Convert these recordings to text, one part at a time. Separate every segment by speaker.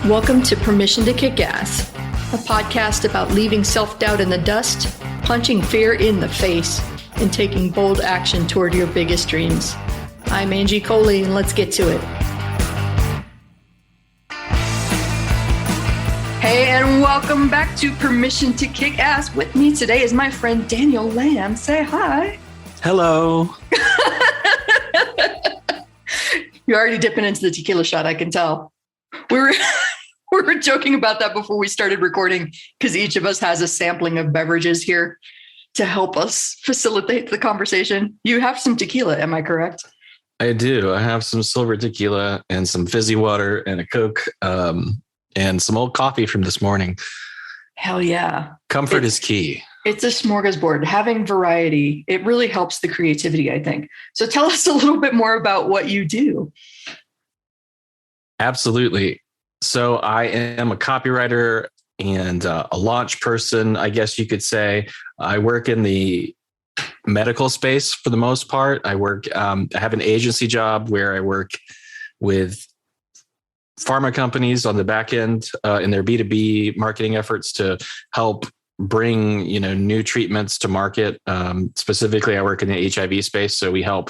Speaker 1: Welcome to Permission to Kick Ass, a podcast about leaving self-doubt in the dust, punching fear in the face, and taking bold action toward your biggest dreams. I'm Angie Coley, and let's get to it. Hey, and welcome back to Permission to Kick Ass. With me today is my friend Daniel Lamb. Say hi.
Speaker 2: Hello.
Speaker 1: You're already dipping into the tequila shot, I can tell. We were joking about that before we started recording because each of us has a sampling of beverages here to help us facilitate the conversation. You have some tequila, am I correct?
Speaker 2: I do. I have some silver tequila and some fizzy water and a Coke and some old coffee from this morning.
Speaker 1: Hell yeah.
Speaker 2: Comfort is key.
Speaker 1: It's a smorgasbord. Having variety, it really helps the creativity, I think. So tell us a little bit more about what you do.
Speaker 2: Absolutely. So I am a copywriter and a launch person, I guess you could say. I work in the medical space for the most part. I have an agency job where I work with pharma companies on the back end in their B2B marketing efforts to help bring, new treatments to market. Specifically, I work in the HIV space. So we help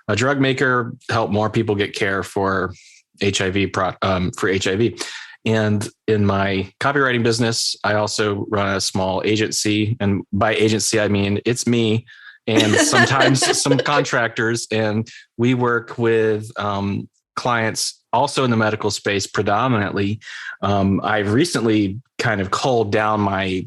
Speaker 2: a drug maker help more people get care for HIV. And in my copywriting business, I also run a small agency. And by agency, I mean, it's me and sometimes some contractors. And we work with clients also in the medical space predominantly. I've recently kind of culled down my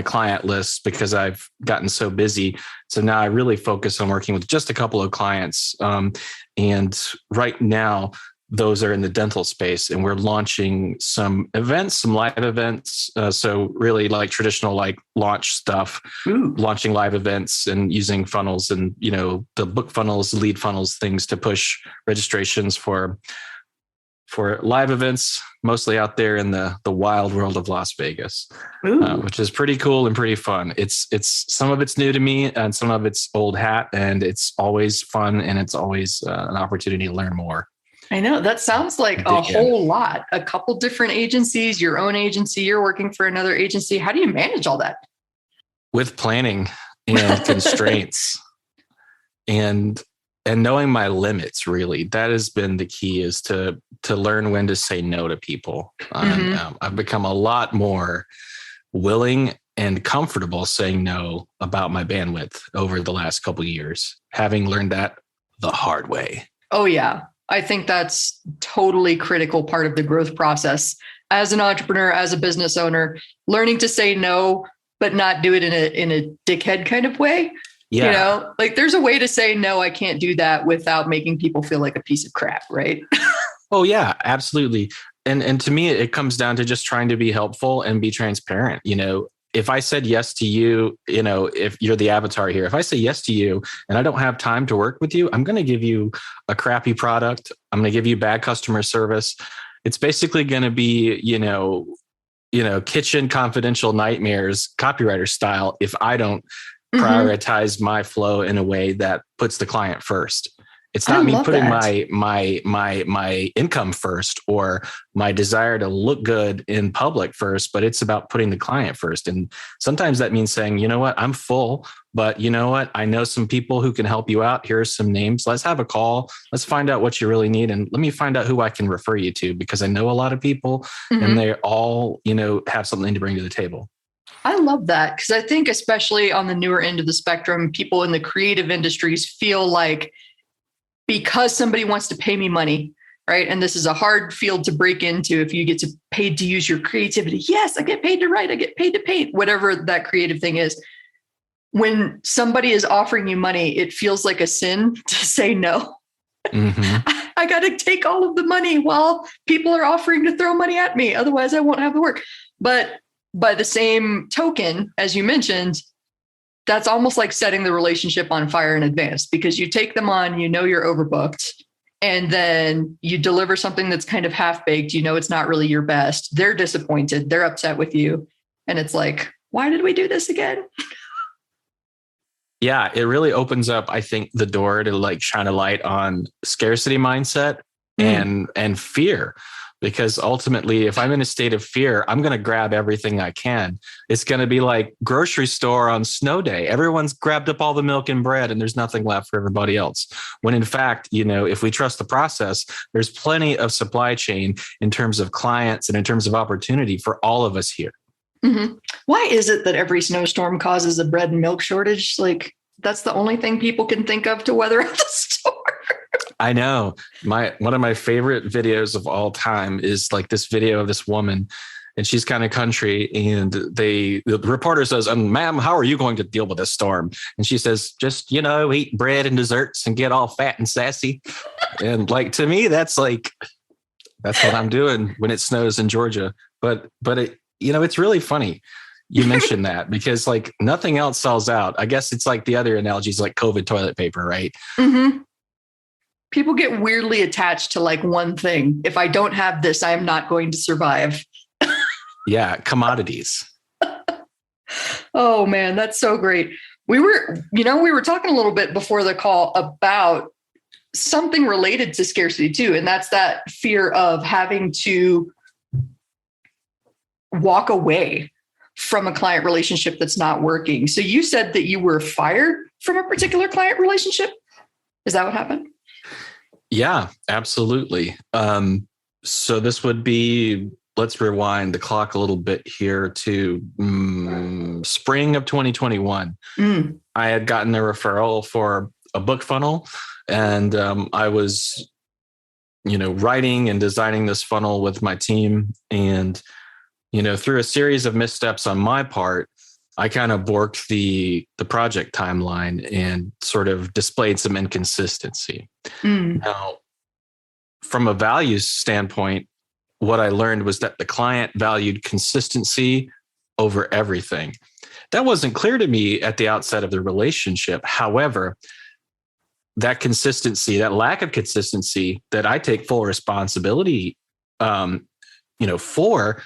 Speaker 2: client list because I've gotten so busy. So now I really focus on working with just a couple of clients. And right now, those are in the dental space, and we're launching some events, some live events. So really like traditional, like launch stuff, launching live events and using funnels and, the book funnels, lead funnels, things to push registrations for live events, mostly out there in the wild world of Las Vegas, which is pretty cool and pretty fun. It's some of it's new to me and some of it's old hat, and it's always fun. And it's always an opportunity to learn more.
Speaker 1: I know that sounds like a whole lot, a couple different agencies, your own agency, you're working for another agency. How do you manage all that?
Speaker 2: With planning and constraints and knowing my limits, really. That has been the key, is to learn when to say no to people. I've become a lot more willing and comfortable saying no about my bandwidth over the last couple of years, having learned that the hard way.
Speaker 1: Oh, yeah. I think that's totally critical part of the growth process. As an entrepreneur, as a business owner, learning to say no, but not do it in a dickhead kind of way. Yeah. Like there's a way to say, no, I can't do that without making people feel like a piece of crap, right?
Speaker 2: Oh, yeah, absolutely. And to me, it comes down to just trying to be helpful and be transparent. If I said yes to you, if you're the avatar here, if I say yes to you and I don't have time to work with you, I'm going to give you a crappy product. I'm going to give you bad customer service. It's basically going to be, kitchen confidential nightmares, copywriter style, if I don't prioritize my flow in a way that puts the client first. It's not me putting my income first or my desire to look good in public first, but it's about putting the client first. And sometimes that means saying, you know what, I'm full, but you know what, I know some people who can help you out. Here are some names. Let's have a call. Let's find out what you really need. And let me find out who I can refer you to, because I know a lot of people and they all, have something to bring to the table.
Speaker 1: I love that, because I think especially on the newer end of the spectrum, people in the creative industries feel like, because somebody wants to pay me money, right? And this is a hard field to break into if you get paid to use your creativity. Yes, I get paid to write. I get paid to paint, whatever that creative thing is. When somebody is offering you money, it feels like a sin to say no. I got to take all of the money while people are offering to throw money at me. Otherwise, I won't have the work. But by the same token, as you mentioned, that's almost like setting the relationship on fire in advance, because you take them on, you're overbooked, and then you deliver something that's kind of half-baked, it's not really your best. They're disappointed. They're upset with you. And it's like, why did we do this again?
Speaker 2: Yeah, it really opens up, I think, the door to like shine a light on scarcity mindset and fear. because ultimately, if I'm in a state of fear, I'm going to grab everything I can. It's going to be like grocery store on snow day. Everyone's grabbed up all the milk and bread and there's nothing left for everybody else. When in fact, if we trust the process, there's plenty of supply chain in terms of clients and in terms of opportunity for all of us here.
Speaker 1: Mm-hmm. Why is it that every snowstorm causes a bread and milk shortage? Like, that's the only thing people can think of to weather out the storm.
Speaker 2: I know. One of my favorite videos of all time is like this video of this woman, and she's kind of country, and the reporter says, "Ma'am, how are you going to deal with this storm?" And she says, "Just, eat bread and desserts and get all fat and sassy." And like, to me, that's what I'm doing when it snows in Georgia. But it, it's really funny you mentioned that, because like nothing else sells out. I guess it's like the other analogies, like COVID toilet paper, right?
Speaker 1: Mm-hmm. People get weirdly attached to like one thing. If I don't have this, I am not going to survive.
Speaker 2: Yeah, commodities.
Speaker 1: Oh man, that's so great. We were talking a little bit before the call about something related to scarcity too, and that's that fear of having to walk away from a client relationship that's not working. So you said that you were fired from a particular client relationship. Is that what happened?
Speaker 2: Yeah, absolutely. So this would be, let's rewind the clock a little bit here to spring of 2021. I had gotten a referral for a book funnel, and I was, writing and designing this funnel with my team. And, through a series of missteps on my part, I kind of borked the project timeline and sort of displayed some inconsistency. Now, from a values standpoint, what I learned was that the client valued consistency over everything. That wasn't clear to me at the outset of the relationship. However, that consistency, that lack of consistency that I take full responsibility, for,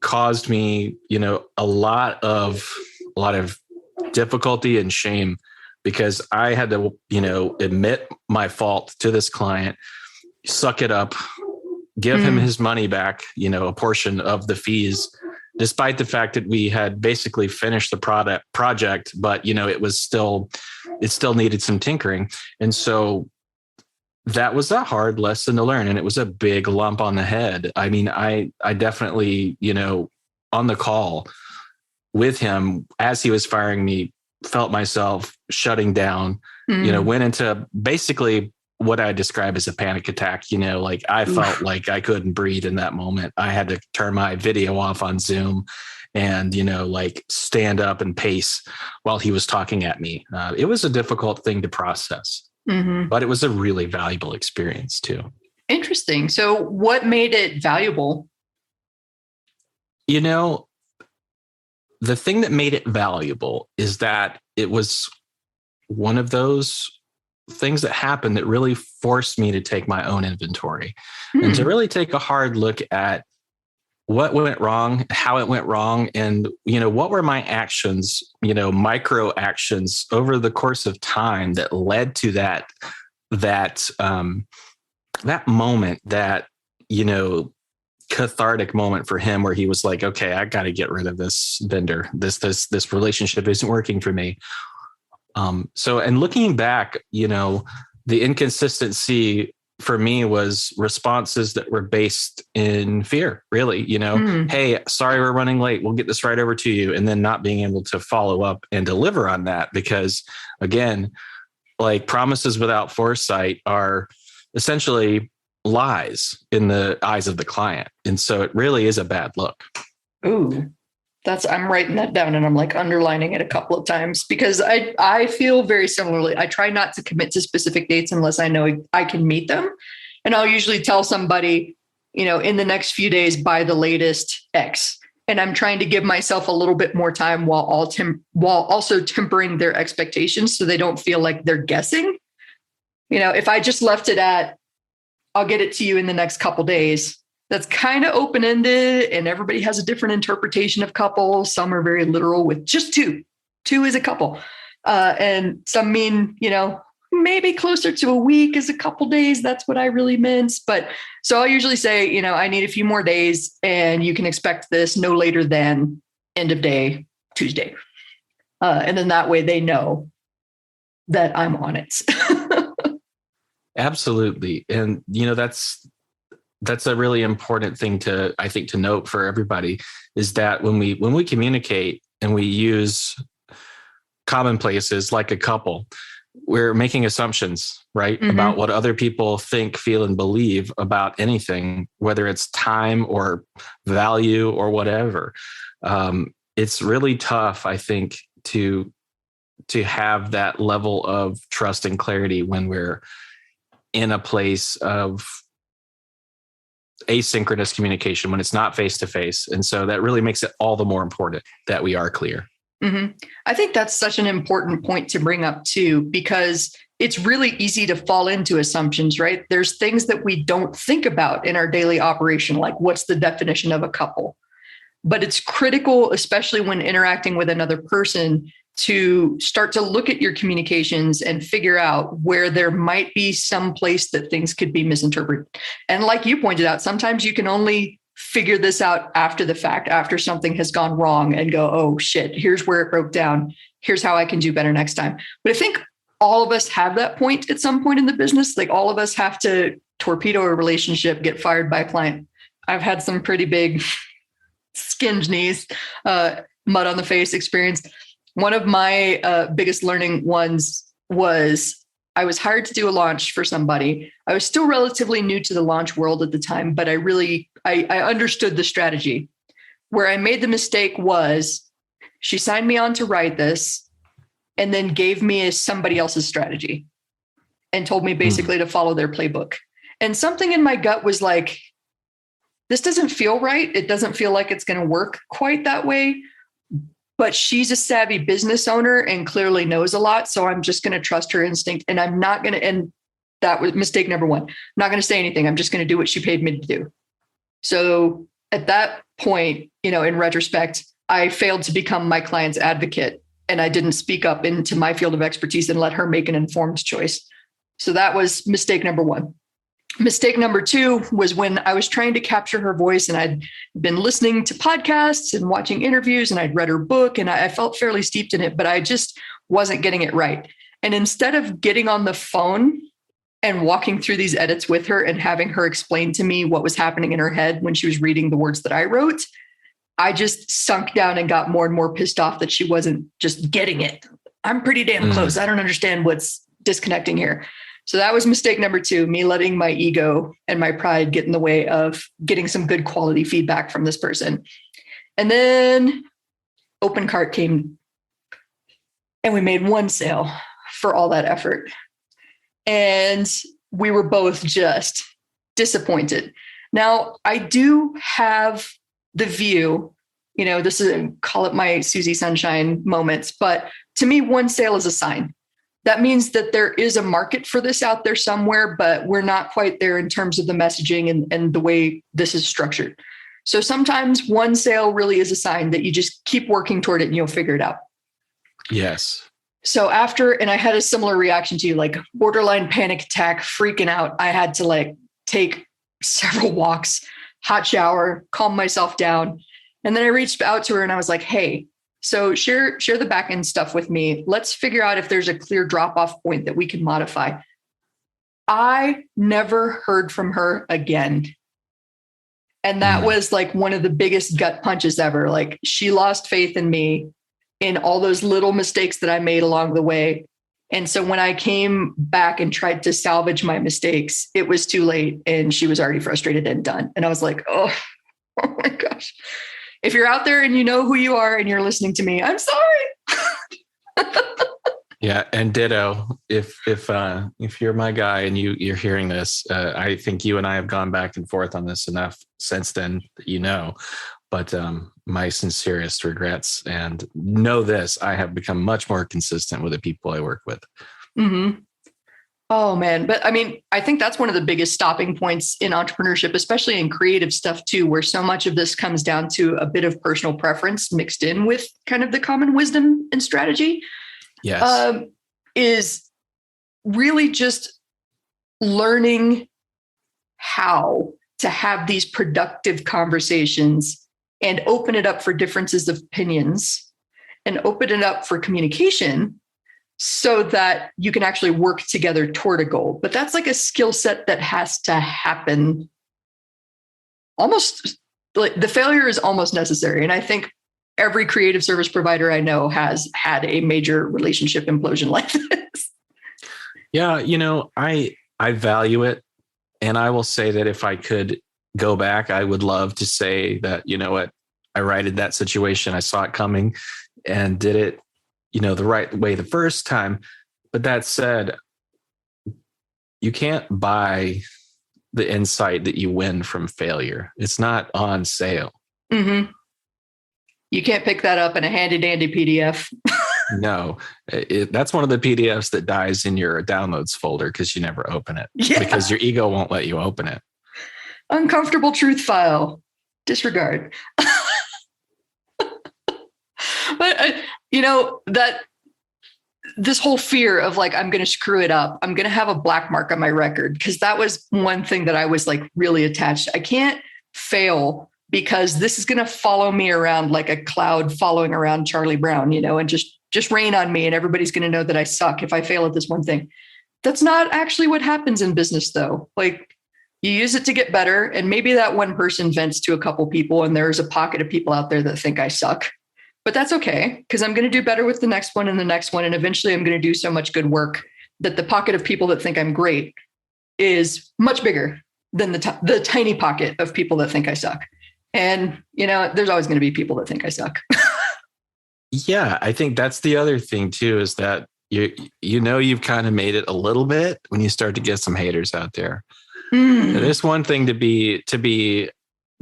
Speaker 2: caused me, a lot of difficulty and shame, because I had to, admit my fault to this client, suck it up, give him his money back, a portion of the fees, despite the fact that we had basically finished the project, but it still needed some tinkering. And so that was a hard lesson to learn. And it was a big lump on the head. I mean, I definitely, on the call with him as he was firing me, felt myself shutting down, went into basically what I describe as a panic attack. Like I felt like I couldn't breathe in that moment. I had to turn my video off on Zoom and, like stand up and pace while he was talking at me. It was a difficult thing to process. But it was a really valuable experience too.
Speaker 1: Interesting. So what made it valuable?
Speaker 2: The thing that made it valuable is that it was one of those things that happened that really forced me to take my own inventory and to really take a hard look at what went wrong, how it went wrong, and, what were my actions, micro actions over the course of time that led to that moment, that, cathartic moment for him where he was like, okay, I got to get rid of this vendor. This relationship isn't working for me. So, and looking back, the inconsistency for me was responses that were based in fear, really, hey, sorry, we're running late. We'll get this right over to you. And then not being able to follow up and deliver on that, because again, like promises without foresight are essentially lies in the eyes of the client. And so it really is a bad look.
Speaker 1: Ooh, I'm writing that down and I'm like underlining it a couple of times, because I feel very similarly. I try not to commit to specific dates unless I know I can meet them. And I'll usually tell somebody, in the next few days by the latest X. And I'm trying to give myself a little bit more time while also tempering their expectations so they don't feel like they're guessing. If I just left it at, I'll get it to you in the next couple days, that's kind of open-ended, and everybody has a different interpretation of couple. Some are very literal with just two. Two is a couple. And some mean, maybe closer to a week is a couple days. That's what I really meant. But so I'll usually say, I need a few more days and you can expect this no later than end of day, Tuesday. And then that way they know that I'm on it.
Speaker 2: Absolutely. And, that's a really important thing to note for everybody, is that when we communicate and we use commonplaces like a couple, we're making assumptions, right? Mm-hmm. About what other people think, feel, and believe about anything, whether it's time or value or whatever. It's really tough, I think, to have that level of trust and clarity when we're in a place of asynchronous communication, when it's not face-to-face. And so that really makes it all the more important that we are clear.
Speaker 1: Mm-hmm. I think that's such an important point to bring up too, because it's really easy to fall into assumptions, right? There's things that we don't think about in our daily operation, like what's the definition of a couple? But it's critical, especially when interacting with another person, to start to look at your communications and figure out where there might be some place that things could be misinterpreted. And like you pointed out, sometimes you can only figure this out after the fact, after something has gone wrong, and go, oh shit, here's where it broke down. Here's how I can do better next time. But I think all of us have that point at some point in the business. Like all of us have to torpedo a relationship, get fired by a client. I've had some pretty big skin knees, mud on the face experience. One of my biggest learning ones was I was hired to do a launch for somebody. I was still relatively new to the launch world at the time, but I understood the strategy. Where I made the mistake was she signed me on to write this and then gave me somebody else's strategy and told me basically to follow their playbook. And something in my gut was like, this doesn't feel right. It doesn't feel like it's going to work quite that way. But she's a savvy business owner and clearly knows a lot. So I'm just going to trust her instinct. And I'm not going to, and that was mistake number one. I'm not going to say anything. I'm just going to do what she paid me to do. So at that point, in retrospect, I failed to become my client's advocate and I didn't speak up into my field of expertise and let her make an informed choice. So that was mistake number one. Mistake number two was when I was trying to capture her voice, and I'd been listening to podcasts and watching interviews, and I'd read her book, and I felt fairly steeped in it, but I just wasn't getting it right. And instead of getting on the phone and walking through these edits with her and having her explain to me what was happening in her head when she was reading the words that I wrote, I just sunk down and got more and more pissed off that she wasn't just getting it. I'm pretty damn close. I don't understand what's disconnecting here. So that was mistake number two, me letting my ego and my pride get in the way of getting some good quality feedback from this person. And then Open Cart came and we made one sale for all that effort. And we were both just disappointed. Now, I do have the view, this is, call it my Susie Sunshine moments, but to me, one sale is a sign. That means that there is a market for this out there somewhere, but we're not quite there in terms of the messaging and the way this is structured. So sometimes one sale really is a sign that you just keep working toward it and you'll figure it out.
Speaker 2: Yes.
Speaker 1: So and I had a similar reaction to you, like borderline panic attack, freaking out. I had to take several walks, hot shower, calm myself down. And then I reached out to her and I was like, hey, so share the back end stuff with me. Let's figure out if there's a clear drop-off point that we can modify. I never heard from her again. And that was one of the biggest gut punches ever. She lost faith in me in all those little mistakes that I made along the way. And so when I came back and tried to salvage my mistakes, it was too late and she was already frustrated and done. And I was like, oh my gosh. If you're out there and you know who you are and you're listening to me, I'm sorry.
Speaker 2: Yeah, and ditto. If you're my guy and you're hearing this, I think you and I have gone back and forth on this enough since then that But my sincerest regrets, and know this: I have become much more consistent with the people I work with.
Speaker 1: Mm-hmm. Oh man. But I think that's one of the biggest stopping points in entrepreneurship, especially in creative stuff too, where so much of this comes down to a bit of personal preference mixed in with kind of the common wisdom and strategy.
Speaker 2: Yes.
Speaker 1: Is really just learning how to have these productive conversations and open it up for differences of opinions and open it up for communication so that you can actually work together toward a goal. But that's like a skill set that has to happen almost, like the failure is almost necessary. And I think every creative service provider I know has had a major relationship implosion like this.
Speaker 2: Yeah, I value it. And I will say that if I could go back, I would love to say that, you know what, I righted that situation. I saw it coming and did it, the right way the first time. But that said, you can't buy the insight that you win from failure. It's not on sale.
Speaker 1: Mm-hmm. You can't pick that up in a handy dandy PDF.
Speaker 2: No, that's one of the PDFs that dies in your downloads folder because you never open it because your ego won't let you open it.
Speaker 1: Uncomfortable truth file. Disregard. But, that this whole fear of like, I'm going to screw it up. I'm going to have a black mark on my record because that was one thing that I was like really attached. I can't fail because this is going to follow me around like a cloud following around Charlie Brown, and just rain on me and everybody's going to know that I suck if I fail at this one thing. That's not actually what happens in business though. Like you use it to get better. And maybe that one person vents to a couple people and there's a pocket of people out there that think I suck, but that's okay. Cause I'm going to do better with the next one and the next one. And eventually I'm going to do so much good work that the pocket of people that think I'm great is much bigger than the tiny pocket of people that think I suck. And, there's always going to be people that think I suck.
Speaker 2: Yeah, I think that's the other thing too, is that you've kind of made it a little bit when you start to get some haters out there. There's one thing to be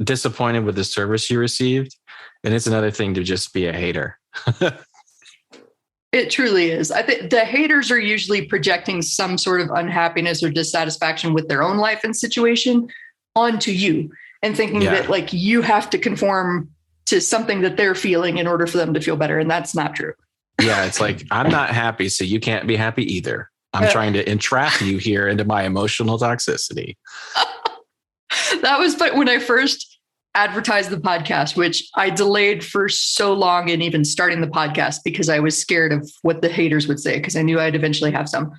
Speaker 2: disappointed with the service you received, and it's another thing to just be a hater.
Speaker 1: It truly is. I think the haters are usually projecting some sort of unhappiness or dissatisfaction with their own life and situation onto you and thinking that like you have to conform to something that they're feeling in order for them to feel better. And that's not true.
Speaker 2: Yeah. It's like, I'm not happy, so you can't be happy either. I'm trying to entrap you here into my emotional toxicity.
Speaker 1: That was but when I first advertised the podcast, which I delayed for so long in even starting the podcast because I was scared of what the haters would say, because I knew I'd eventually have some.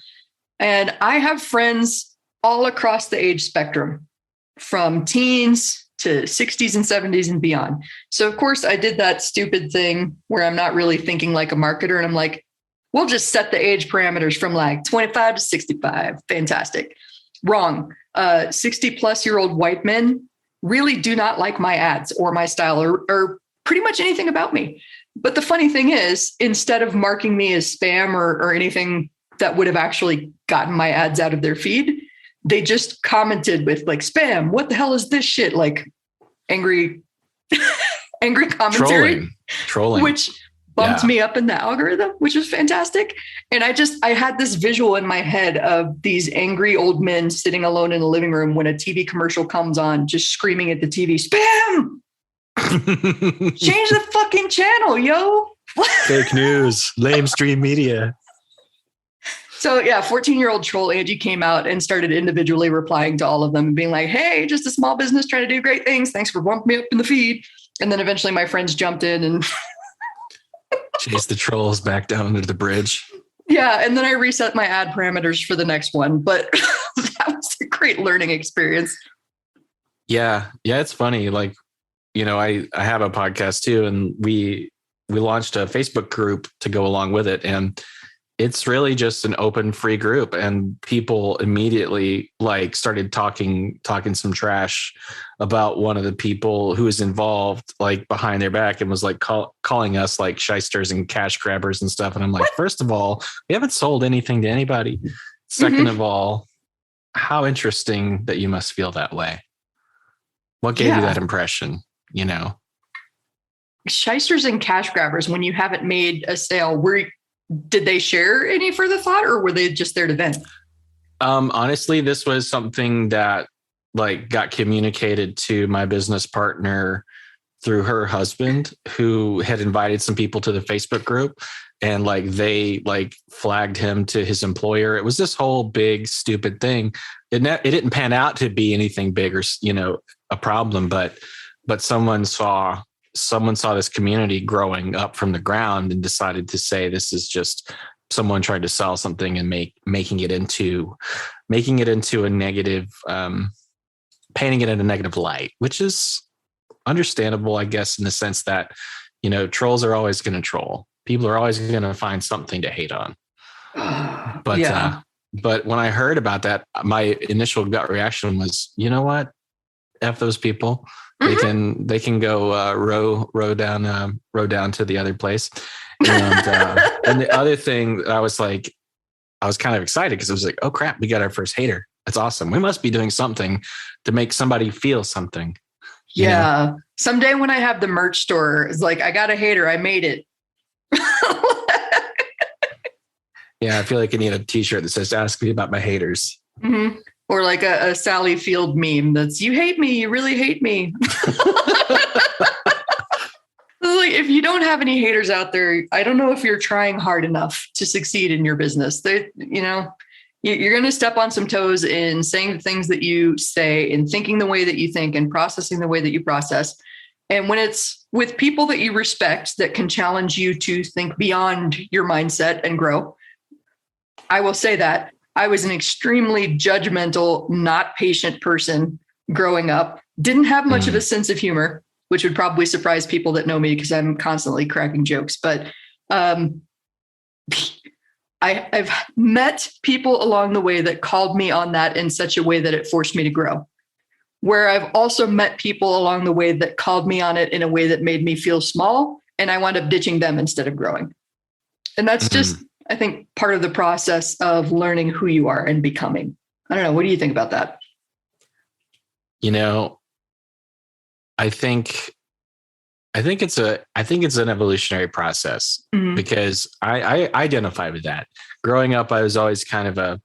Speaker 1: And I have friends all across the age spectrum, from teens to 60s and 70s and beyond. So of course I did that stupid thing where I'm not really thinking like a marketer. And I'm like, we'll just set the age parameters from like 25 to 65. Fantastic. Wrong. 60 plus year old white men really do not like my ads or my style or pretty much anything about me. But the funny thing is, instead of marking me as spam or anything that would have actually gotten my ads out of their feed, they just commented with like spam. What the hell is this shit? Like angry commentary,
Speaker 2: trolling,
Speaker 1: which bumped me up in the algorithm, which was fantastic. And I had this visual in my head of these angry old men sitting alone in the living room when a TV commercial comes on, just screaming at the TV, spam, change the fucking channel, yo.
Speaker 2: Fake news, lamestream media.
Speaker 1: So 14-year-old troll Angie came out and started individually replying to all of them and being like, hey, just a small business trying to do great things. Thanks for bumping me up in the feed. And then eventually my friends jumped in and
Speaker 2: chase the trolls back down to the bridge.
Speaker 1: Yeah. And then I reset my ad parameters for the next one. But that was a great learning experience.
Speaker 2: Yeah. Yeah. It's funny. Like, I have a podcast too, and we launched a Facebook group to go along with it. And it's really just an open free group, and people immediately like started talking some trash about one of the people who was involved, like behind their back, and was like calling us like shysters and cash grabbers and stuff. And I'm like, what? First of all, we haven't sold anything to anybody. Second of all, how interesting that you must feel that way. What gave you that impression?
Speaker 1: Shysters and cash grabbers, when you haven't made a sale, did they share any further thought, or were they just there to vent?
Speaker 2: Honestly, this was something that like got communicated to my business partner through her husband, who had invited some people to the Facebook group, and like they like flagged him to his employer. It was this whole big stupid thing. It didn't pan out to be anything big or, you know, a problem, but someone saw this community growing up from the ground and decided to say, this is just someone trying to sell something and making it into a negative, painting it in a negative light, which is understandable, I guess, in the sense that, you know, trolls are always going to troll. People are always going to find something to hate on. But
Speaker 1: Yeah.
Speaker 2: But when I heard about that, my initial gut reaction was, you know what? F those people.
Speaker 1: Mhm.
Speaker 2: They can go row down to the other place. And the other thing, I was kind of excited because I was like, oh crap, we got our first hater. That's awesome. We must be doing something to make somebody feel something.
Speaker 1: Yeah.
Speaker 2: You know?
Speaker 1: Someday when I have the merch store, it's like, I got a hater. I made it.
Speaker 2: Yeah, I feel like I need a t-shirt that says, ask me about my haters.
Speaker 1: Mm-hmm. Or like a Sally Field meme that's, you hate me. You really hate me. Like, if you don't have any haters out there, I don't know if you're trying hard enough to succeed in your business. They, you know, you're going to step on some toes in saying the things that you say and thinking the way that you think and processing the way that you process. And when it's with people that you respect that can challenge you to think beyond your mindset and grow, I will say that I was an extremely judgmental, not patient person growing up, didn't have much of a sense of humor, which would probably surprise people that know me because I'm constantly cracking jokes. But I've met people along the way that called me on that in such a way that it forced me to grow. Where I've also met people along the way that called me on it in a way that made me feel small, and I wound up ditching them instead of growing. And that's just, I think, part of the process of learning who you are and becoming. I don't know. What do you think about that?
Speaker 2: You know, I think it's an evolutionary process, because I identify with that. Growing up, I was always kind of a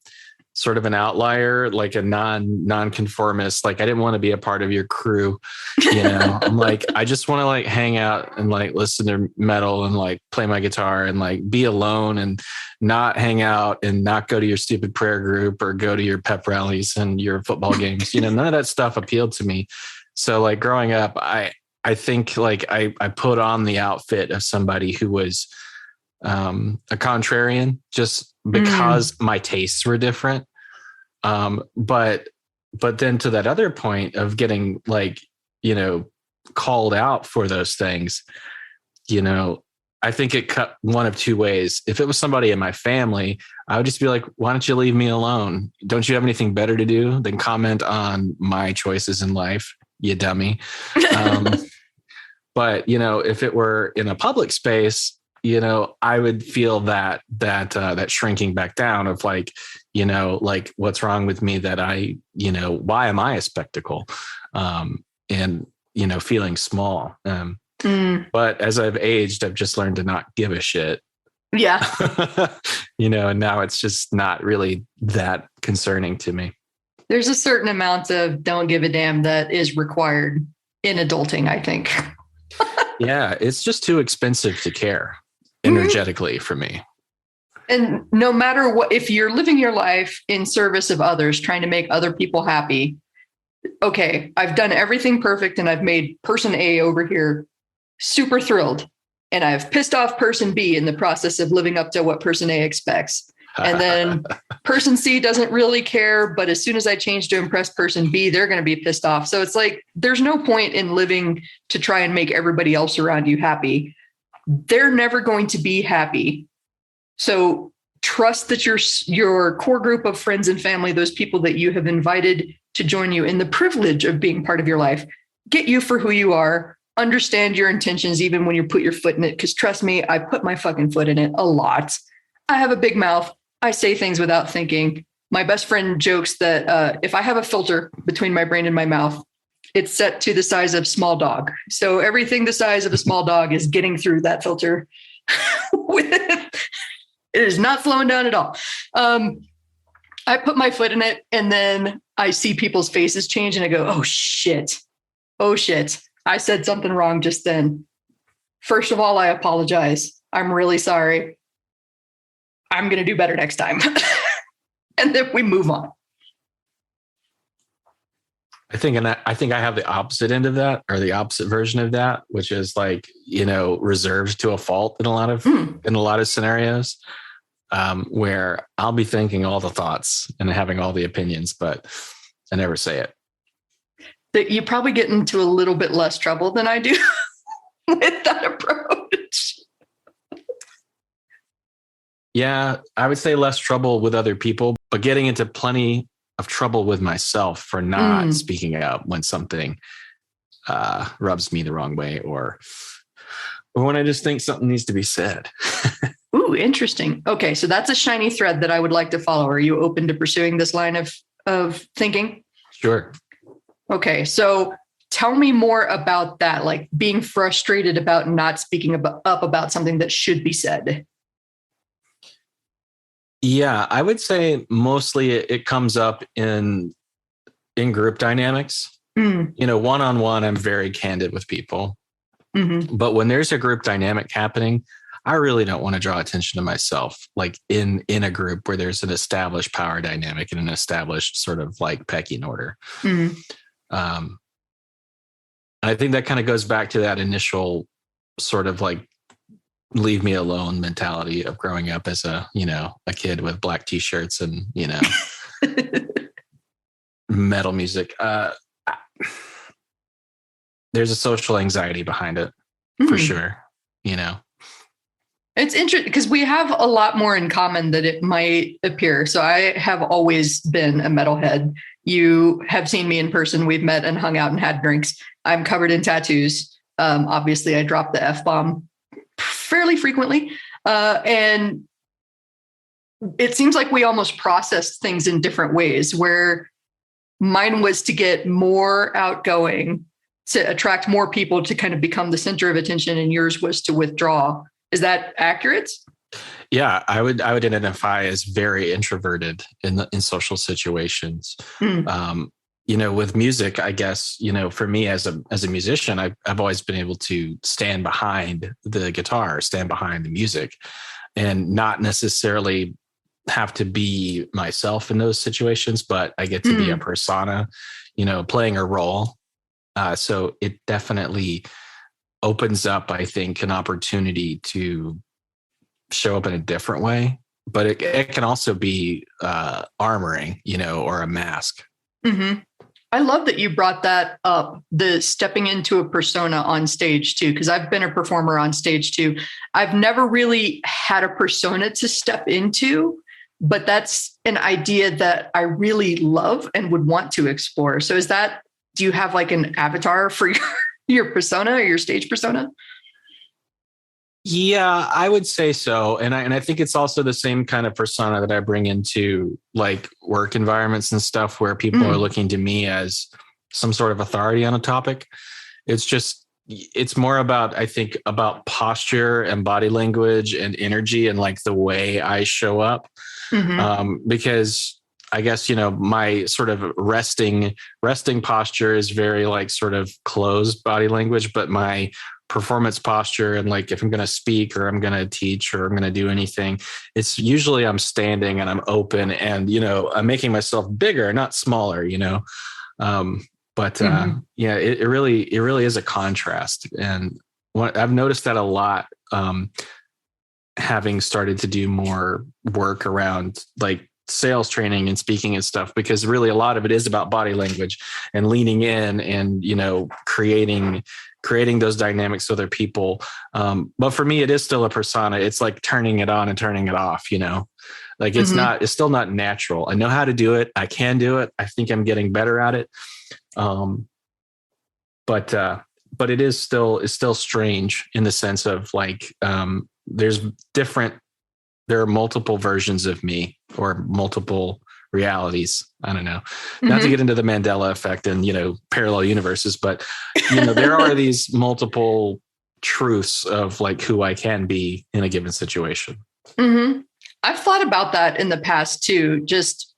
Speaker 2: sort of an outlier, like a non-conformist. Like I didn't want to be a part of your crew. You know, I'm like, I just want to like hang out and like listen to metal and like play my guitar and like be alone and not hang out and not go to your stupid prayer group or go to your pep rallies and your football games. You know, none of that stuff appealed to me. So like growing up, I think like I put on the outfit of somebody who was a contrarian just because my tastes were different. But then to that other point of getting like, you know, called out for those things, you know, I think it cut one of two ways. If it was somebody in my family, I would just be like, why don't you leave me alone? Don't you have anything better to do than comment on my choices in life, you dummy? But, you know, if it were in a public space, you know, I would feel that shrinking back down of like, you know, like what's wrong with me that I, you know, why am I a spectacle? And, you know, feeling small. But as I've aged, I've just learned to not give a shit.
Speaker 1: Yeah.
Speaker 2: You know, and now it's just not really that concerning to me.
Speaker 1: There's a certain amount of don't give a damn that is required in adulting, I think.
Speaker 2: Yeah, it's just too expensive to care energetically for me.
Speaker 1: And no matter what, if you're living your life in service of others, trying to make other people happy, okay, I've done everything perfect and I've made person A over here super thrilled. And I've pissed off person B in the process of living up to what person A expects. And then person C doesn't really care, but as soon as I change to impress person B, they're going to be pissed off. So it's like, there's no point in living to try and make everybody else around you happy. They're never going to be happy. So trust that your core group of friends and family, those people that you have invited to join you in the privilege of being part of your life, get you for who you are, understand your intentions, even when you put your foot in it. Because trust me, I put my fucking foot in it a lot. I have a big mouth. I say things without thinking. My best friend jokes that if I have a filter between my brain and my mouth, it's set to the size of small dog. So everything the size of a small dog is getting through that filter. It is not slowing down at all. I put my foot in it and then I see people's faces change and I go, oh shit. I said something wrong just then. First of all, I apologize. I'm really sorry. I'm going to do better next time. And then we move on.
Speaker 2: I think I have the opposite end of that, or the opposite version of that, which is like, reserved to a fault in a lot of scenarios, where I'll be thinking all the thoughts and having all the opinions, but I never say it.
Speaker 1: That you probably get into a little bit less trouble than I do with that approach.
Speaker 2: Yeah, I would say less trouble with other people, but getting into plenty of trouble with myself for not speaking up when something rubs me the wrong way, or when I just think something needs to be said.
Speaker 1: Ooh, interesting. Okay, so that's a shiny thread that I would like to follow. Are you open to pursuing this line of thinking?
Speaker 2: Sure.
Speaker 1: Okay, so tell me more about that, like being frustrated about not speaking up about something that should be said.
Speaker 2: Yeah, I would say mostly it comes up in group dynamics. One-on-one, I'm very candid with people. Mm-hmm. But when there's a group dynamic happening, I really don't want to draw attention to myself, like in a group where there's an established power dynamic and an established sort of like pecking order. Mm-hmm. I think that kind of goes back to that initial sort of like leave me alone mentality of growing up as a kid with black t-shirts and, metal music. There's a social anxiety behind it for sure.
Speaker 1: It's interesting because we have a lot more in common than it might appear. So I have always been a metalhead. You have seen me in person. We've met and hung out and had drinks. I'm covered in tattoos. Obviously I drop the F-bomb fairly frequently. And it seems like we almost process things in different ways, where mine was to get more outgoing, to attract more people, to kind of become the center of attention, and yours was to withdraw. Is that accurate?
Speaker 2: Yeah, I would identify as very introverted in social situations. With music, I guess, for me as a musician, I've always been able to stand behind the guitar, stand behind the music, and not necessarily have to be myself in those situations, but I get to be a persona, playing a role. So it definitely opens up, I think, an opportunity to show up in a different way, but it can also be armoring, or a mask.
Speaker 1: Mm-hmm. I love that you brought that up, the stepping into a persona on stage too, because I've been a performer on stage too. I've never really had a persona to step into, but that's an idea that I really love and would want to explore. So do you have like an avatar for your persona or your stage persona?
Speaker 2: Yeah, I would say so. And I think it's also the same kind of persona that I bring into like work environments and stuff where people are looking to me as some sort of authority on a topic. It's more about, I think, about posture and body language and energy and like the way I show up. Because I guess, my sort of resting posture is very like sort of closed body language, but my performance posture and like if I'm going to speak or I'm going to teach or I'm going to do anything, it's usually I'm standing and I'm open and, I'm making myself bigger, not smaller, yeah, it really is a contrast. And what I've noticed that a lot, having started to do more work around like sales training and speaking and stuff, because really a lot of it is about body language and leaning in and, creating those dynamics with other people. But for me, it is still a persona. It's like turning it on and turning it off, like it's still not natural. I know how to do it. I can do it. I think I'm getting better at it. But it's still strange in the sense of like, there are multiple versions of me or multiple realities. I don't know, not to get into the Mandela effect and, parallel universes, but, there are these multiple truths of like who I can be in a given situation.
Speaker 1: I've thought about that in the past too. Just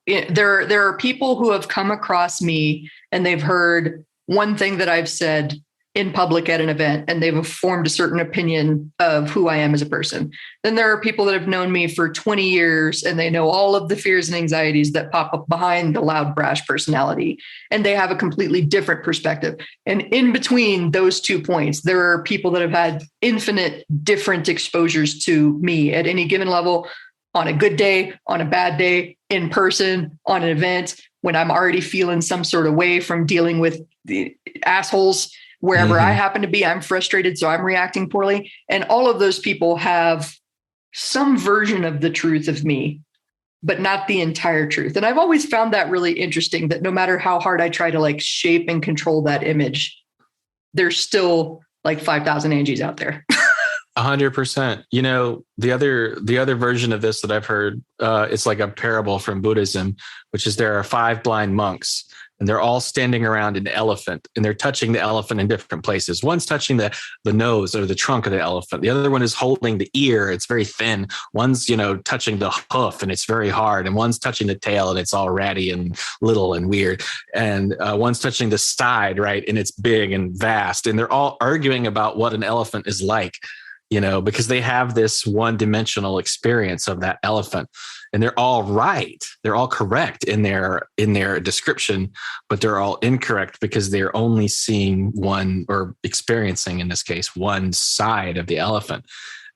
Speaker 1: there are people who have come across me and they've heard one thing that I've said in public at an event, and they've formed a certain opinion of who I am as a person. Then there are people that have known me for 20 years and they know all of the fears and anxieties that pop up behind the loud, brash personality. And they have a completely different perspective. And in between those 2 points, there are people that have had infinite different exposures to me at any given level, on a good day, on a bad day, in person, on an event, when I'm already feeling some sort of way from dealing with the assholes. Wherever I happen to be, I'm frustrated, so I'm reacting poorly. And all of those people have some version of the truth of me, but not the entire truth. And I've always found that really interesting, that no matter how hard I try to like shape and control that image, there's still like 5,000 Angies out there.
Speaker 2: 100%. You know, the other version of this that I've heard, it's like a parable from Buddhism, which is there are 5 blind monks. And they're all standing around an elephant, and they're touching the elephant in different places. One's touching the nose or the trunk of the elephant. The other one is holding the ear. It's very thin. One's, touching the hoof, and it's very hard. And one's touching the tail, and it's all ratty and little and weird. And one's touching the side, right? And it's big and vast. And they're all arguing about what an elephant is like, because they have this one-dimensional experience of that elephant. And they're all right. They're all correct in their description, but they're all incorrect because they're only seeing one, or experiencing, in this case, one side of the elephant.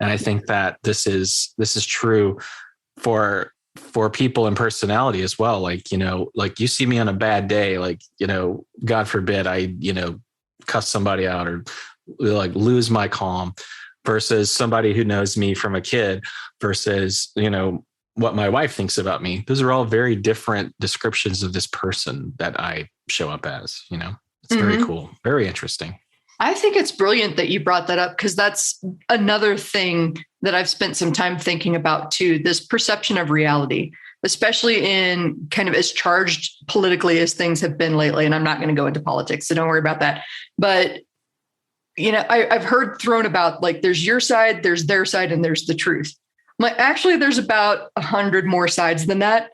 Speaker 2: And I think that this is true for people in personality as well. Like, like you see me on a bad day, like, God forbid I, cuss somebody out or like lose my calm, versus somebody who knows me from a kid versus, what my wife thinks about me. Those are all very different descriptions of this person that I show up as, it's very cool. Very interesting.
Speaker 1: I think it's brilliant that you brought that up, because that's another thing that I've spent some time thinking about too, this perception of reality, especially in kind of as charged politically as things have been lately. And I'm not going to go into politics, so don't worry about that. But, I've heard thrown about like, there's your side, there's their side, and there's the truth. Like, actually, there's about 100 more sides than that.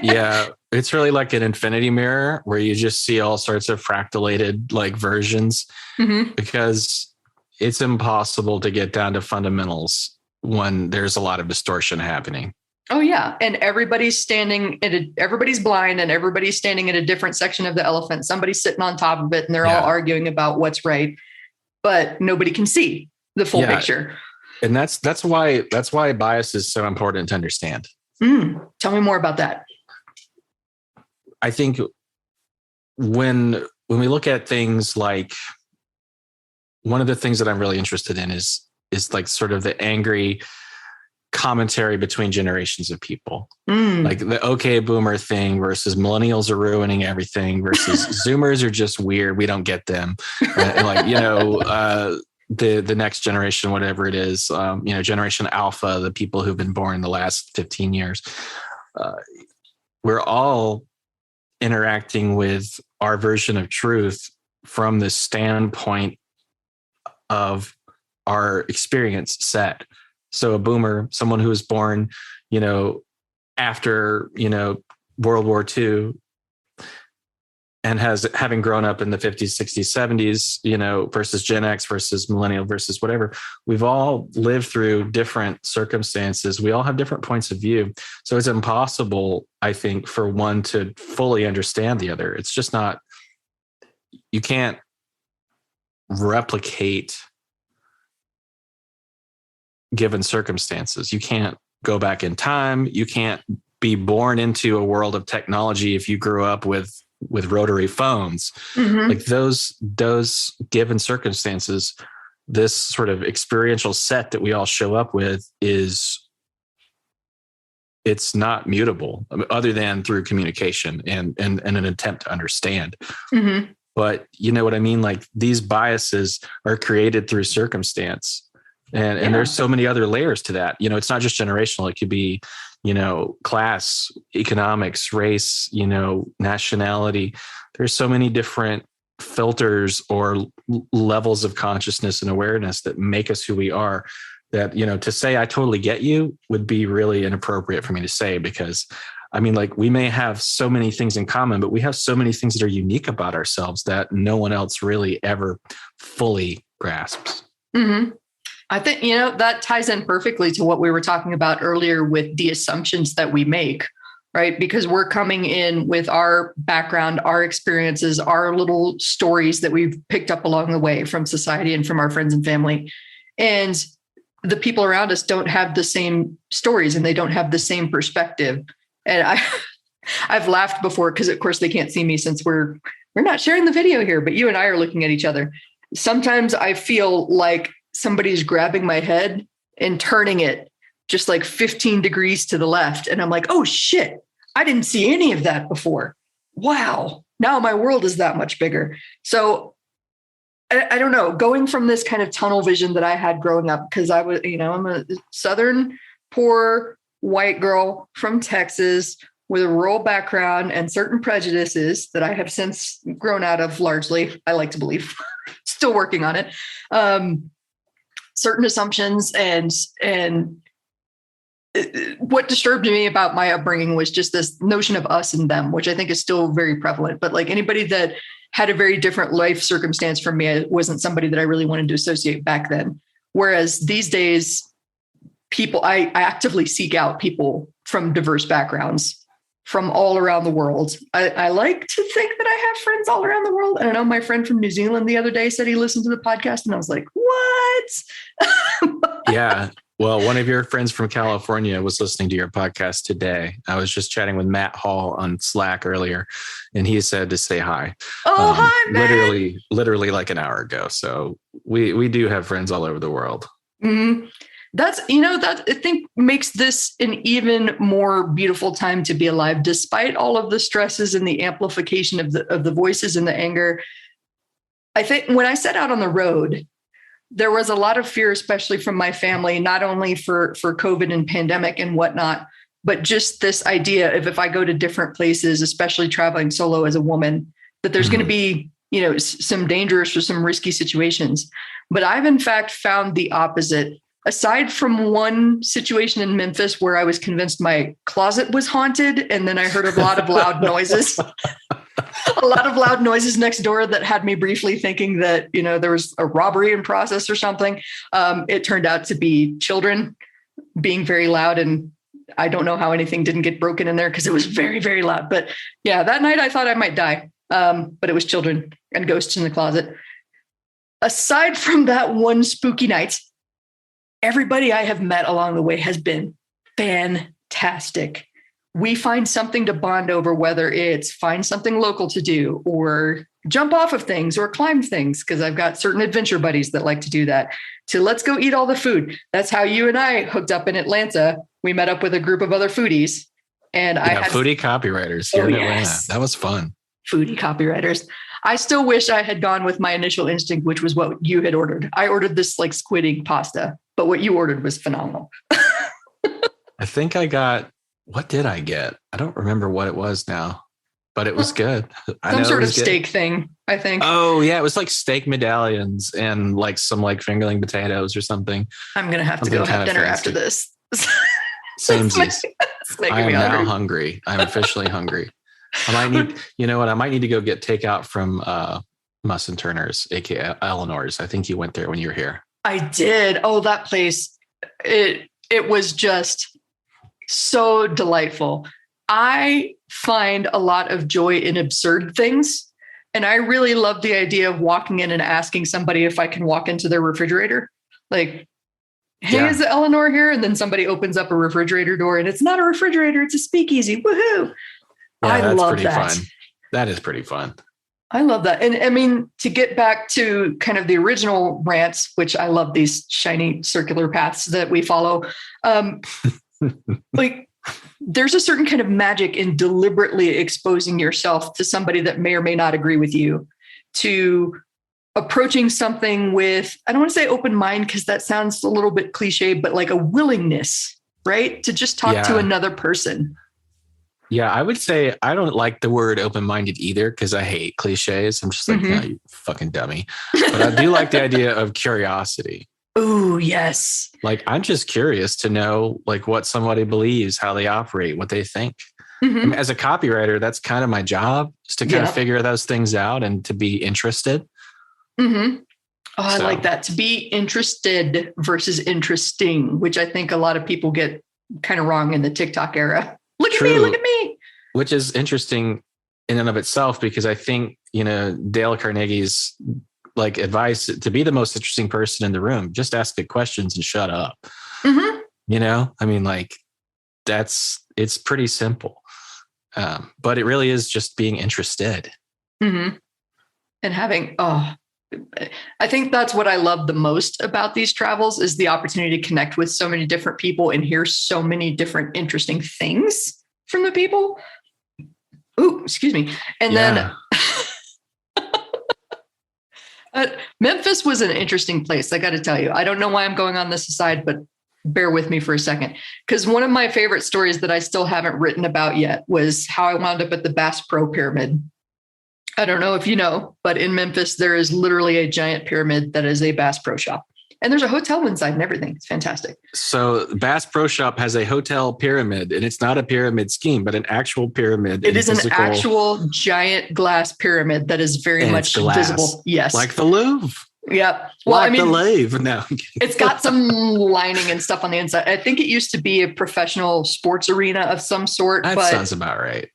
Speaker 2: Yeah, it's really like an infinity mirror where you just see all sorts of fractalated like versions, because it's impossible to get down to fundamentals when there's a lot of distortion happening.
Speaker 1: Oh, yeah. And everybody's blind, and everybody's standing at a different section of the elephant. Somebody's sitting on top of it, and they're all arguing about what's right, but nobody can see the full picture.
Speaker 2: And that's why bias is so important to understand.
Speaker 1: Tell me more about that.
Speaker 2: I think when we look at things like, one of the things that I'm really interested in is like sort of the angry commentary between generations of people, like the okay boomer thing versus millennials are ruining everything versus Zoomers are just weird. We don't get them. And like, the next generation, whatever it is, generation alpha, the people who've been born in the last 15 years, we're all interacting with our version of truth from the standpoint of our experience set. So a boomer, someone who was born, after, World War II, and having grown up in the 50s, 60s, 70s, versus Gen X versus millennial versus whatever, we've all lived through different circumstances. We all have different points of view. So it's impossible, I think, for one to fully understand the other. It's just not, you can't replicate given circumstances. You can't go back in time. You can't be born into a world of technology if you grew up with rotary phones. Like those given circumstances, this sort of experiential set that we all show up with it's not mutable, other than through communication and an attempt to understand. But you know what I mean? Like these biases are created through circumstance. And there's so many other layers to that. It's not just generational. It could be, class, economics, race, nationality. There's so many different filters or levels of consciousness and awareness that make us who we are, that, to say I totally get you would be really inappropriate for me to say, because I mean, like we may have so many things in common, but we have so many things that are unique about ourselves that no one else really ever fully grasps.
Speaker 1: Mm-hmm. I think, that ties in perfectly to what we were talking about earlier with the assumptions that we make, right? Because we're coming in with our background, our experiences, our little stories that we've picked up along the way from society and from our friends and family. And the people around us don't have the same stories and they don't have the same perspective. And I've laughed before because, of course, they can't see me since we're not sharing the video here, but you and I are looking at each other. Sometimes I feel like somebody's grabbing my head and turning it just like 15 degrees to the left. And I'm like, oh shit, I didn't see any of that before. Wow. Now my world is that much bigger. So I don't know, going from this kind of tunnel vision that I had growing up, because I was, I'm a Southern, poor, white girl from Texas with a rural background and certain prejudices that I have since grown out of largely, I like to believe, still working on it. Certain assumptions and what disturbed me about my upbringing was just this notion of us and them, which I think is still very prevalent. But like anybody that had a very different life circumstance from me, I wasn't somebody that I really wanted to associate back then. Whereas these days, I actively seek out people from diverse backgrounds from all around the world. I like to think that I have friends all around the world. I don't know. My friend from New Zealand the other day said he listened to the podcast and I was like, what?
Speaker 2: Yeah. Well, one of your friends from California was listening to your podcast today. I was just chatting with Matt Hall on Slack earlier, and he said to say hi.
Speaker 1: Oh, hi, Matt.
Speaker 2: Literally like an hour ago. So we do have friends all over the world.
Speaker 1: Mm-hmm. That I think makes this an even more beautiful time to be alive, despite all of the stresses and the amplification of the voices and the anger. I think when I set out on the road, there was a lot of fear, especially from my family, not only for COVID and pandemic and whatnot, but just this idea of if I go to different places, especially traveling solo as a woman, that there's going to be, some dangerous or some risky situations. But I've in fact found the opposite. Aside from one situation in Memphis where I was convinced my closet was haunted, and then I heard a lot of loud noises. A lot of loud noises next door that had me briefly thinking that, there was a robbery in process or something. It turned out to be children being very loud. And I don't know how anything didn't get broken in there because it was very, very loud. But yeah, that night I thought I might die. But it was children and ghosts in the closet. Aside from that one spooky night, everybody I have met along the way has been fantastic. We find something to bond over, whether it's find something local to do or jump off of things or climb things, because I've got certain adventure buddies that like to do that, to let's go eat all the food. That's how you and I hooked up in Atlanta. We met up with a group of other foodies. And I had
Speaker 2: foodie copywriters here in Atlanta. That was fun.
Speaker 1: Foodie copywriters. I still wish I had gone with my initial instinct, which was what you had ordered. I ordered this like squid ink pasta, but what you ordered was phenomenal.
Speaker 2: I think what did I get? I don't remember what it was now, but it was good.
Speaker 1: Some sort of steak thing, I think.
Speaker 2: Oh yeah. It was like steak medallions and like some like fingerling potatoes or something.
Speaker 1: I'm going to have to go have dinner after this.
Speaker 2: Samesies. I am now hungry. I'm officially hungry. I might need to go get takeout from Muss and Turner's, aka Eleanor's. I think you went there when you were here.
Speaker 1: I did. Oh, that place. It was just so delightful. I find a lot of joy in absurd things. And I really love the idea of walking in and asking somebody if I can walk into their refrigerator. Like, hey, is Eleanor here? And then somebody opens up a refrigerator door and it's not a refrigerator, it's a speakeasy. Woohoo.
Speaker 2: Yeah,
Speaker 1: I
Speaker 2: that's
Speaker 1: love
Speaker 2: pretty
Speaker 1: that.
Speaker 2: fun. That is pretty fun.
Speaker 1: I love that. And I mean, to get back to kind of the original rants, which I love these shiny circular paths that we follow. Like there's a certain kind of magic in deliberately exposing yourself to somebody that may or may not agree with you, to approaching something with, I don't want to say open mind because that sounds a little bit cliche, but like a willingness, right? To just talk to another person.
Speaker 2: Yeah, I would say I don't like the word open-minded either because I hate cliches. I'm just like, no, you fucking dummy. But I do like the idea of curiosity.
Speaker 1: Oh, yes.
Speaker 2: Like, I'm just curious to know like what somebody believes, how they operate, what they think. I mean, as a copywriter, that's kind of my job, is to kind of figure those things out and to be interested.
Speaker 1: Mm-hmm. Oh, I like that. To be interested versus interesting, which I think a lot of people get kind of wrong in the TikTok era. Look at me.
Speaker 2: Which is interesting in and of itself, because I think, Dale Carnegie's like advice to be the most interesting person in the room, just ask good questions and shut up. Mm-hmm. I mean, like it's pretty simple. But it really is just being interested.
Speaker 1: Mm-hmm. And having, I think that's what I love the most about these travels, is the opportunity to connect with so many different people and hear so many different interesting things from the people. Ooh, excuse me. And then Memphis was an interesting place. I got to tell you, I don't know why I'm going on this aside, but bear with me for a second. Because one of my favorite stories that I still haven't written about yet was how I wound up at the Bass Pro Pyramid. I don't know if you know, but in Memphis, there is literally a giant pyramid that is a Bass Pro Shop. And there's a hotel inside and everything. It's fantastic.
Speaker 2: So Bass Pro Shop has a hotel pyramid, and it's not a pyramid scheme, but an actual pyramid.
Speaker 1: It is an actual giant glass pyramid that is very much visible. Yes.
Speaker 2: Like the Louvre.
Speaker 1: Yeah.
Speaker 2: Well, the Louvre. No.
Speaker 1: It's got some lining and stuff on the inside. I think it used to be a professional sports arena of some sort.
Speaker 2: That sounds about right.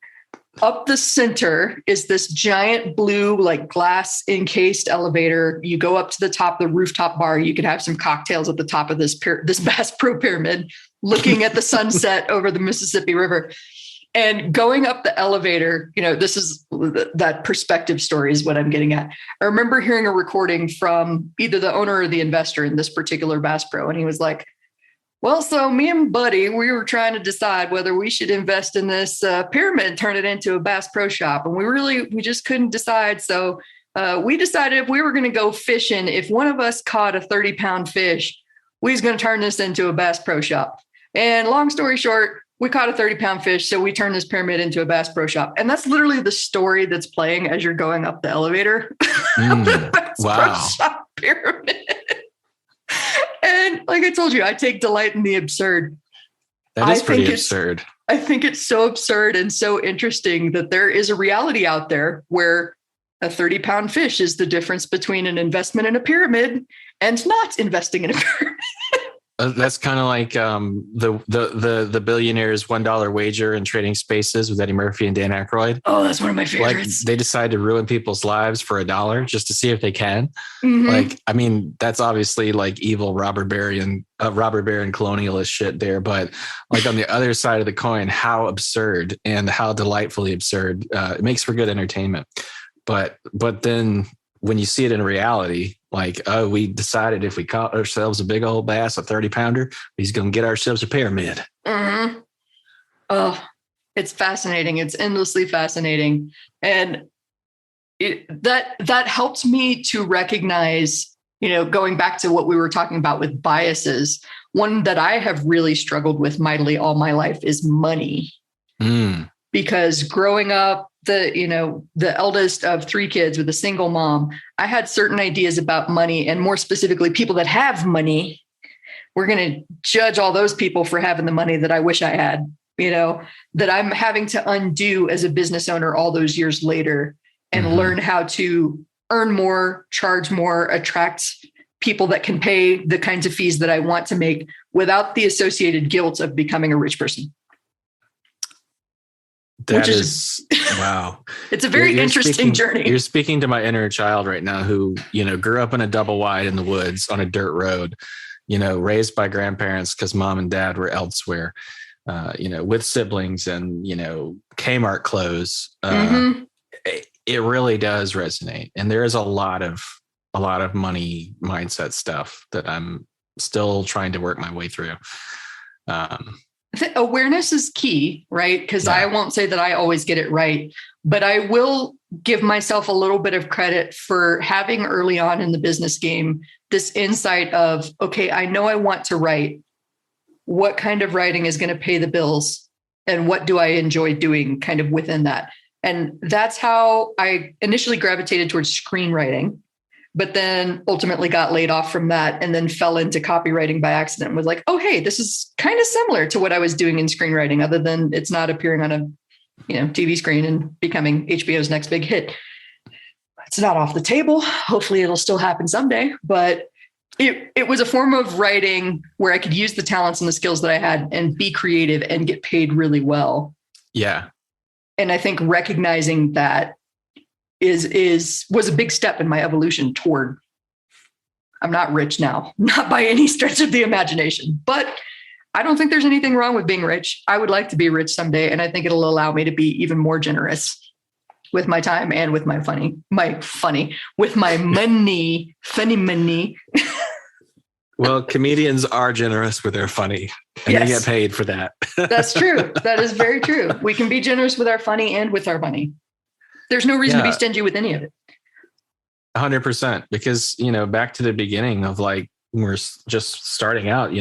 Speaker 1: Up the center is this giant blue, like glass encased elevator. You go up to the top of the rooftop bar. You can have some cocktails at the top of this Bass Pro Pyramid, looking at the sunset over the Mississippi River. And going up the elevator, this is that perspective story is what I'm getting at. I remember hearing a recording from either the owner or the investor in this particular Bass Pro. And he was like, well, so me and Buddy, we were trying to decide whether we should invest in this pyramid and turn it into a Bass Pro Shop. And we just couldn't decide. So we decided if we were going to go fishing, if one of us caught a 30-pound fish, we was going to turn this into a Bass Pro Shop. And long story short, we caught a 30-pound fish. So we turned this pyramid into a Bass Pro Shop. And that's literally the story that's playing as you're going up the elevator. The Bass Pro Shop pyramid. And like I told you, I take delight in the absurd.
Speaker 2: That is pretty absurd.
Speaker 1: I think it's so absurd and so interesting that there is a reality out there where a 30-pound fish is the difference between an investment in a pyramid and not investing in a pyramid.
Speaker 2: That's kind of like the billionaire's $1 wager in Trading Spaces with Eddie Murphy and Dan Aykroyd.
Speaker 1: Oh, that's one of my favorites.
Speaker 2: Like they decide to ruin people's lives for $1 just to see if they can. Mm-hmm. Like, I mean, that's obviously like evil robber baron colonialist shit there. But like on the other side of the coin, how absurd and how delightfully absurd. It makes for good entertainment. But then when you see it in reality, like, oh, we decided if we caught ourselves a big old bass, a 30-pounder, he's going to get ourselves a pyramid.
Speaker 1: Mm-hmm. Oh, it's fascinating. It's endlessly fascinating. And that helps me to recognize, going back to what we were talking about with biases, one that I have really struggled with mightily all my life is money. Because growing up, the eldest of 3 kids with a single mom, I had certain ideas about money, and more specifically, people that have money. We're going to judge all those people for having the money that I wish I had, that I'm having to undo as a business owner all those years later, and learn how to earn more, charge more, attract people that can pay the kinds of fees that I want to make without the associated guilt of becoming a rich person.
Speaker 2: That is wow.
Speaker 1: It's a very interesting journey.
Speaker 2: You're speaking to my inner child right now who, grew up in a double wide in the woods on a dirt road, raised by grandparents because mom and dad were elsewhere, with siblings and, Kmart clothes. It really does resonate. And there is a lot of money mindset stuff that I'm still trying to work my way through.
Speaker 1: Awareness is key, right? Because I won't say that I always get it right, but I will give myself a little bit of credit for having early on in the business game this insight of, okay, I know I want to write. What kind of writing is going to pay the bills? And what do I enjoy doing kind of within that? And that's how I initially gravitated towards screenwriting, but then ultimately got laid off from that and then fell into copywriting by accident and was like, oh, hey, this is kind of similar to what I was doing in screenwriting, other than it's not appearing on a TV screen and becoming HBO's next big hit. It's not off the table. Hopefully it'll still happen someday, but it was a form of writing where I could use the talents and the skills that I had and be creative and get paid really well.
Speaker 2: Yeah.
Speaker 1: And I think recognizing that was a big step in my evolution toward, I'm not rich now, not by any stretch of the imagination, but I don't think there's anything wrong with being rich. I would like to be rich someday. And I think it'll allow me to be even more generous with my time and with my with my money, funny money.
Speaker 2: Well, comedians are generous with their funny, and they get paid for that.
Speaker 1: That's true. That is very true. We can be generous with our funny and with our money. There's no reason to be stingy with any of it.
Speaker 2: 100%. Because, back to the beginning of like, we're just starting out,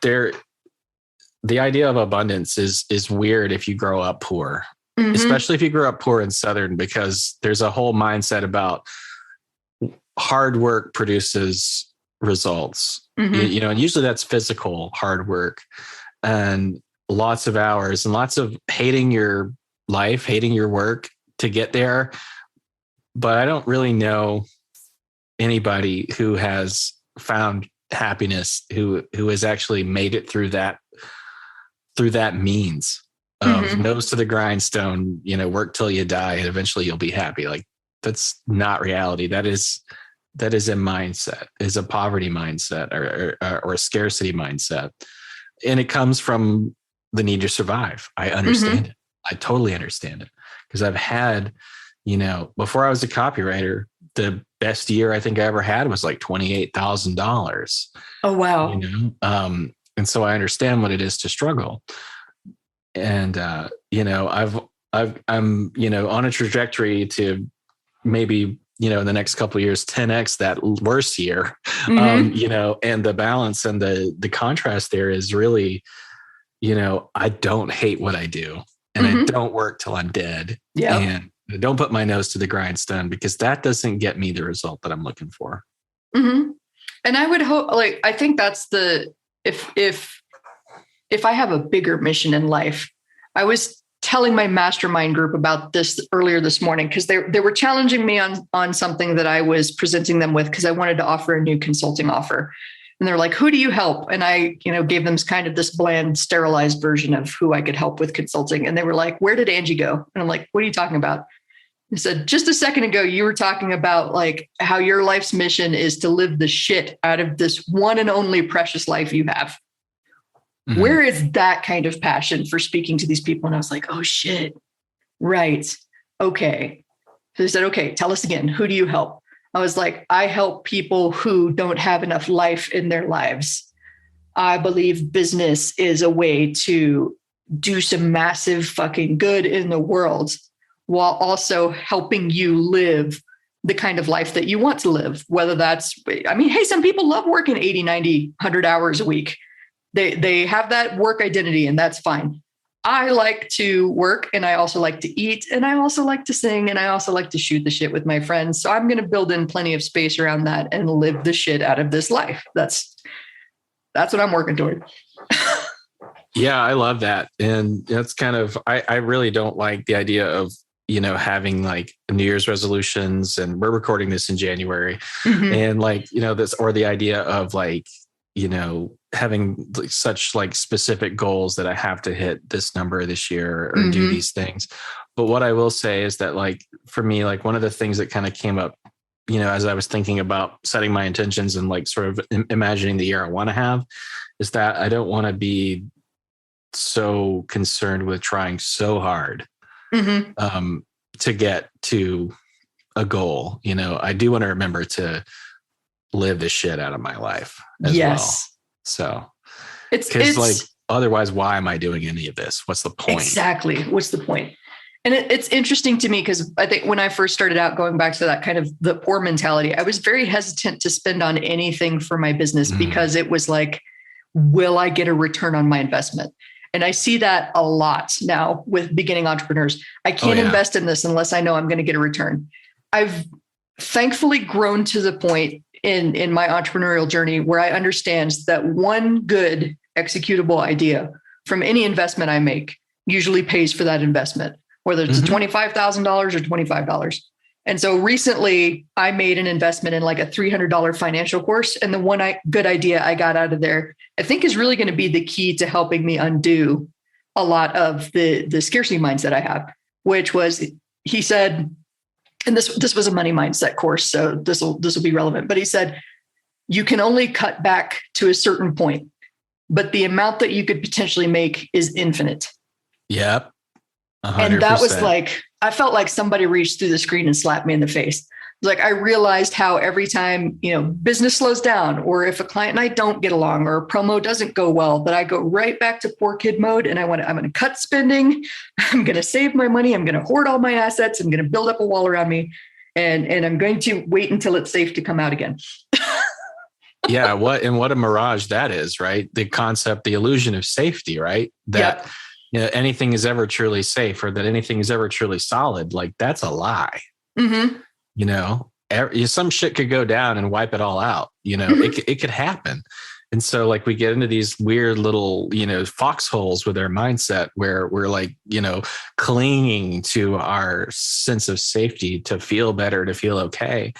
Speaker 2: the idea of abundance is weird if you grow up poor, especially if you grow up poor in Southern, because there's a whole mindset about hard work produces results, and usually that's physical hard work and lots of hours and lots of hating your life, hating your work to get there. But I don't really know anybody who has found happiness who has actually made it through that means of nose to the grindstone, work till you die and eventually you'll be happy. Like, that's not reality. That is a mindset, is a poverty mindset or a scarcity mindset. And it comes from the need to survive. I understand it. I totally understand it, because I've had, before I was a copywriter, the best year I think I ever had was like $28,000.
Speaker 1: Oh, wow.
Speaker 2: And so I understand what it is to struggle. And, I'm, on a trajectory to maybe, in the next couple of years, 10X that worst year, and the balance and the contrast there is really, I don't hate what I do, and I don't work till I'm dead. Yeah. And I don't put my nose to the grindstone, because that doesn't get me the result that I'm looking for.
Speaker 1: And I would hope, I think that's if I have a bigger mission in life. I was telling my mastermind group about this earlier this morning, because they were challenging me on something that I was presenting them with, because I wanted to offer a new consulting offer. And they're like, who do you help? And I, gave them kind of this bland, sterilized version of who I could help with consulting. And they were like, where did Angie go? And I'm like, what are you talking about? They said, just a second ago, you were talking about like how your life's mission is to live the shit out of this one and only precious life you have. Where is that kind of passion for speaking to these people? And I was like, oh shit. Right. Okay. So they said, okay, tell us again. Who do you help? I was like, I help people who don't have enough life in their lives. I believe business is a way to do some massive fucking good in the world, while also helping you live the kind of life that you want to live. Whether that's, hey, some people love working 80, 90, 100 hours a week. They have that work identity, and that's fine. I like to work, and I also like to eat, and I also like to sing, and I also like to shoot the shit with my friends. So I'm going to build in plenty of space around that and live the shit out of this life. That's what I'm working toward.
Speaker 2: Yeah, I love that. And that's kind of, I really don't like the idea of, having like New Year's resolutions, and we're recording this in January, and like, this, or the idea of like, having like such like specific goals that I have to hit this number this year or do these things. But what I will say is that like, for me, like one of the things that kind of came up, as I was thinking about setting my intentions and like sort of imagining the year I want to have, is that I don't want to be so concerned with trying so hard to get to a goal. I do want to remember to live the shit out of my life as well. So it's like, otherwise, why am I doing any of this? What's the point?
Speaker 1: Exactly. What's the point? And it's interesting to me, because I think when I first started out, going back to that kind of the poor mentality, I was very hesitant to spend on anything for my business, because it was like, will I get a return on my investment? And I see that a lot now with beginning entrepreneurs. I can't invest in this unless I know I'm going to get a return. I've thankfully grown to the point in my entrepreneurial journey where I understand that one good executable idea from any investment I make usually pays for that investment, whether it's $25,000 or $25. And so recently I made an investment in like a $300 financial course. And the one good idea I got out of there, I think is really going to be the key to helping me undo a lot of the scarcity mindset I have, which was, he said, and this was a money mindset course, so this will be relevant, but he said, you can only cut back to a certain point, but the amount that you could potentially make is infinite.
Speaker 2: Yep. 100%.
Speaker 1: And that was like, I felt like somebody reached through the screen and slapped me in the face. Like I realized how every time, business slows down, or if a client and I don't get along, or a promo doesn't go well, that I go right back to poor kid mode. And I'm going to cut spending. I'm going to save my money. I'm going to hoard all my assets. I'm going to build up a wall around me. And I'm going to wait until it's safe to come out again.
Speaker 2: Yeah. What a mirage that is, right? The concept, the illusion of safety, right? That anything is ever truly safe, or that anything is ever truly solid. Like that's a lie.
Speaker 1: Mm-hmm.
Speaker 2: Some shit could go down and wipe it all out. It could happen. And so like we get into these weird little, foxholes with our mindset where we're like, clinging to our sense of safety to feel better, to feel okay.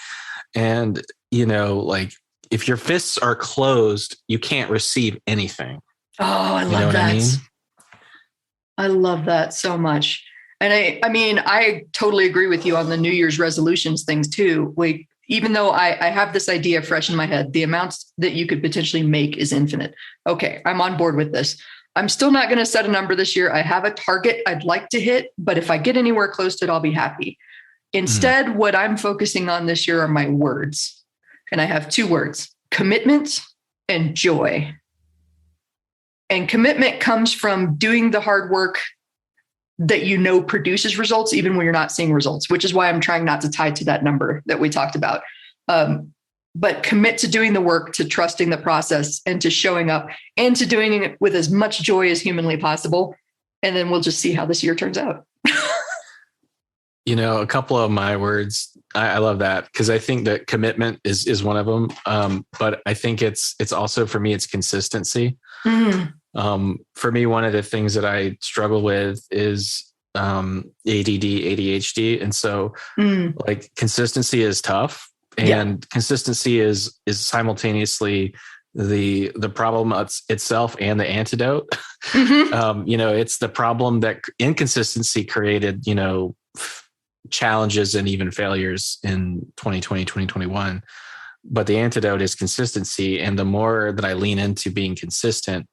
Speaker 2: And, like if your fists are closed, you can't receive anything.
Speaker 1: Oh, I love that. I love that so much. And I totally agree with you on the New Year's resolutions things too. Like, even though I have this idea fresh in my head, the amounts that you could potentially make is infinite. Okay, I'm on board with this. I'm still not going to set a number this year. I have a target I'd like to hit, but if I get anywhere close to it, I'll be happy. Instead, what I'm focusing on this year are my words. And I have 2 words: commitment and joy. And commitment comes from doing the hard work that produces results, even when you're not seeing results, which is why I'm trying not to tie to that number that we talked about. But commit to doing the work, to trusting the process, and to showing up, and to doing it with as much joy as humanly possible. And then we'll just see how this year turns out.
Speaker 2: A couple of my words, I love that, because I think that commitment is one of them. But I think it's also, for me, it's consistency. For me, one of the things that I struggle with is ADD, ADHD. And so like consistency is tough, and consistency is simultaneously the problem itself and the antidote. It's the problem that inconsistency created, challenges and even failures in 2020, 2021. But the antidote is consistency. And the more that I lean into being consistent,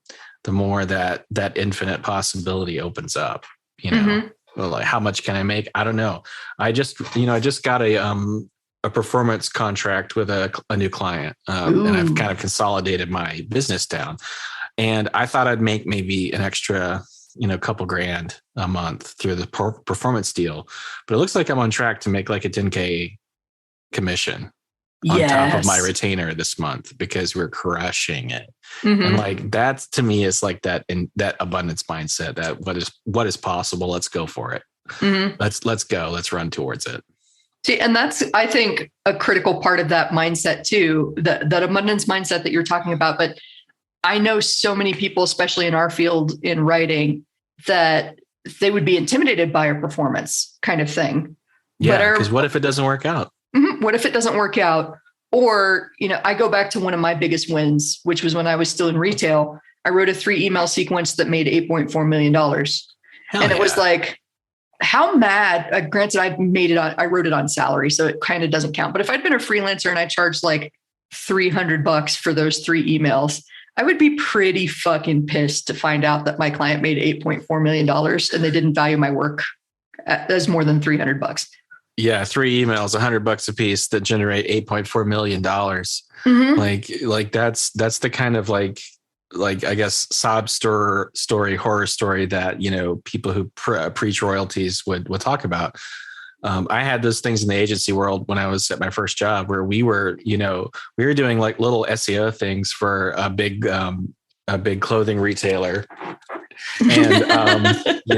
Speaker 2: the more that infinite possibility opens up, Well, like how much can I make? I don't know. I just got a performance contract with a new client, and I've kind of consolidated my business down, and I thought I'd make maybe an extra, couple grand a month through the performance deal, but it looks like I'm on track to make like a 10K commission on top of my retainer this month, because we're crushing it. And like, that to me is like that abundance mindset, that what is possible. Let's go for it. Let's go. Let's run towards it.
Speaker 1: See, and that's, I think, a critical part of that mindset too, that abundance mindset that you're talking about. But I know so many people, especially in our field in writing, that they would be intimidated by a performance kind of thing.
Speaker 2: Yeah, because what if it doesn't work out?
Speaker 1: What if it doesn't work out? Or, I go back to one of my biggest wins, which was when I was still in retail. I wrote a 3 email sequence that made $8.4 million. And it was like, how mad, granted, I wrote it on salary, so it kind of doesn't count. But if I'd been a freelancer and I charged like $300 for those 3 emails, I would be pretty fucking pissed to find out that my client made $8.4 million and they didn't value my work as more than $300.
Speaker 2: Yeah, 3 emails, $100 a piece that generate $8.4 million. Like that's the kind of like I guess sob story, horror story that people who preach royalties would talk about. I had those things in the agency world when I was at my first job, where we were doing like little SEO things for a big clothing retailer, and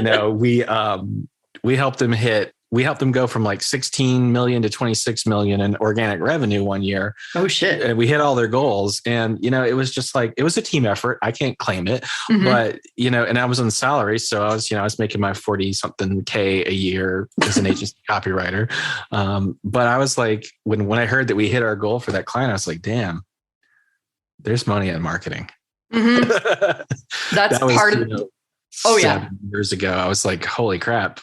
Speaker 2: we helped them hit we helped them go from like 16 million to 26 million in organic revenue one year.
Speaker 1: Oh shit.
Speaker 2: And we hit all their goals. And, it was just like, it was a team effort. I can't claim it, but, and I was on salary. So I was making my 40 something K a year as an agency copywriter. But I was like, when I heard that we hit our goal for that client, I was like, damn, there's money in marketing.
Speaker 1: That's part of it.
Speaker 2: 7 years ago. I was like, holy crap.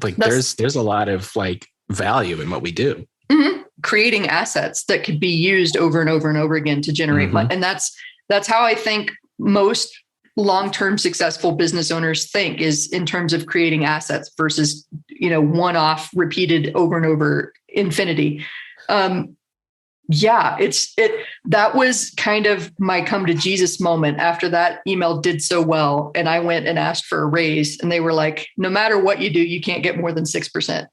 Speaker 2: Like there's a lot of like value in what we do.
Speaker 1: Creating assets that could be used over and over and over again to generate money. And that's how I think most long-term successful business owners think, is in terms of creating assets versus, one-off repeated over and over infinity. That was kind of my come to Jesus moment after that email did so well. And I went and asked for a raise, and they were like, no matter what you do, you can't get more than 6%. And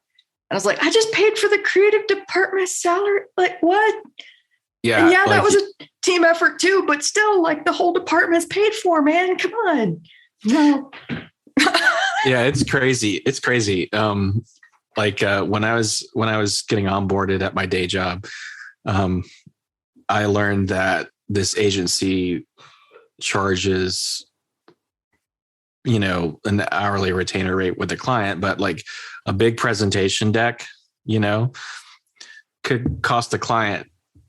Speaker 1: I was like, I just paid for the creative department salary. Like what?
Speaker 2: Yeah.
Speaker 1: And that was a team effort too, but still like the whole department's paid for, man. Come on. No.
Speaker 2: Yeah, it's crazy. It's crazy. When I was getting onboarded at my day job, I learned that this agency charges, an hourly retainer rate with a client, but like a big presentation deck, could cost the client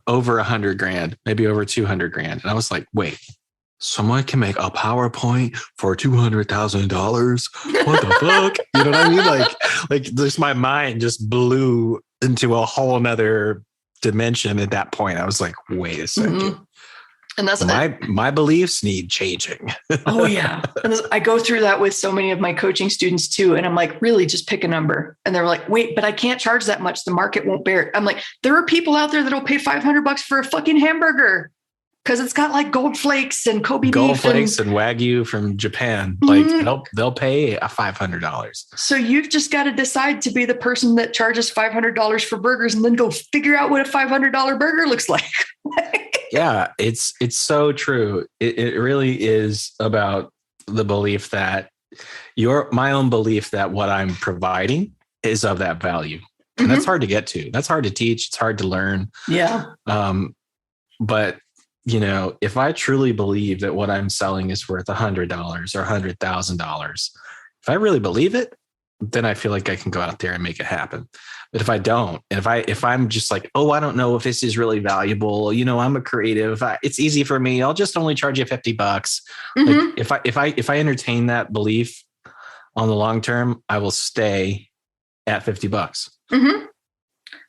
Speaker 2: over $100,000, maybe over $200,000. And I was like, wait, someone can make a PowerPoint for $200,000. What the fuck? You know what I mean? Like just my mind just blew into a whole nother dimension at that point. I was like, wait a second.
Speaker 1: And that's
Speaker 2: my beliefs need changing.
Speaker 1: Oh yeah. And I go through that with so many of my coaching students too. And I'm like, really, just pick a number. And they're like, wait, but I can't charge that much. The market won't bear it. I'm like, there are people out there that'll pay $500 for a fucking hamburger because it's got like gold flakes and Kobe
Speaker 2: gold
Speaker 1: beef
Speaker 2: flakes and Wagyu from Japan. Like they'll pay $500.
Speaker 1: So you've just got to decide to be the person that charges $500 for burgers and then go figure out what a $500 burger looks like.
Speaker 2: Yeah, it's so true. It really is about the belief that my own belief that what I'm providing is of that value. And that's hard to get to. That's hard to teach. It's hard to learn.
Speaker 1: Yeah.
Speaker 2: But if I truly believe that what I'm selling is worth $100 or $100,000, if I really believe it, then I feel like I can go out there and make it happen. But if I don't, and if I'm just like, oh, I don't know if this is really valuable, I'm a creative, it's easy for me, I'll just only charge you $50. Like if I entertain that belief on the long term, I will stay at $50.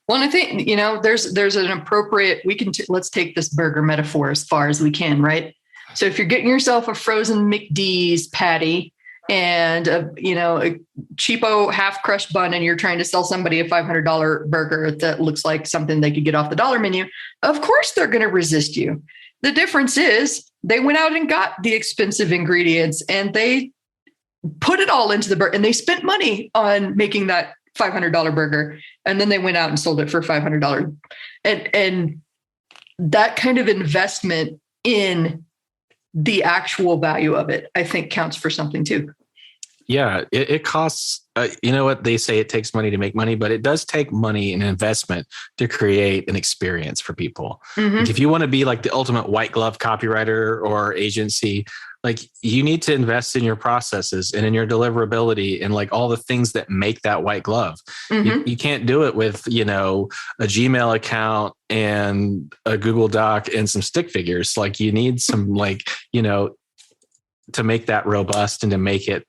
Speaker 1: Well, and I think, there's an appropriate, let's take this burger metaphor as far as we can, right? So if you're getting yourself a frozen McD's patty and a cheapo half crushed bun, and you're trying to sell somebody a $500 burger that looks like something they could get off the dollar menu, of course they're going to resist you. The difference is they went out and got the expensive ingredients and they put it all into the burger, and they spent money on making that $500 burger. And then they went out and sold it for $500. And that kind of investment in the actual value of it, I think counts for something too.
Speaker 2: Yeah, it costs, you know what they say, it takes money to make money, but it does take money and investment to create an experience for people. Like if you want to be like the ultimate white glove copywriter or agency, like you need to invest in your processes and in your deliverability and like all the things that make that white glove. You can't do it with, a Gmail account and a Google Doc and some stick figures. Like you need some to make that robust and to make it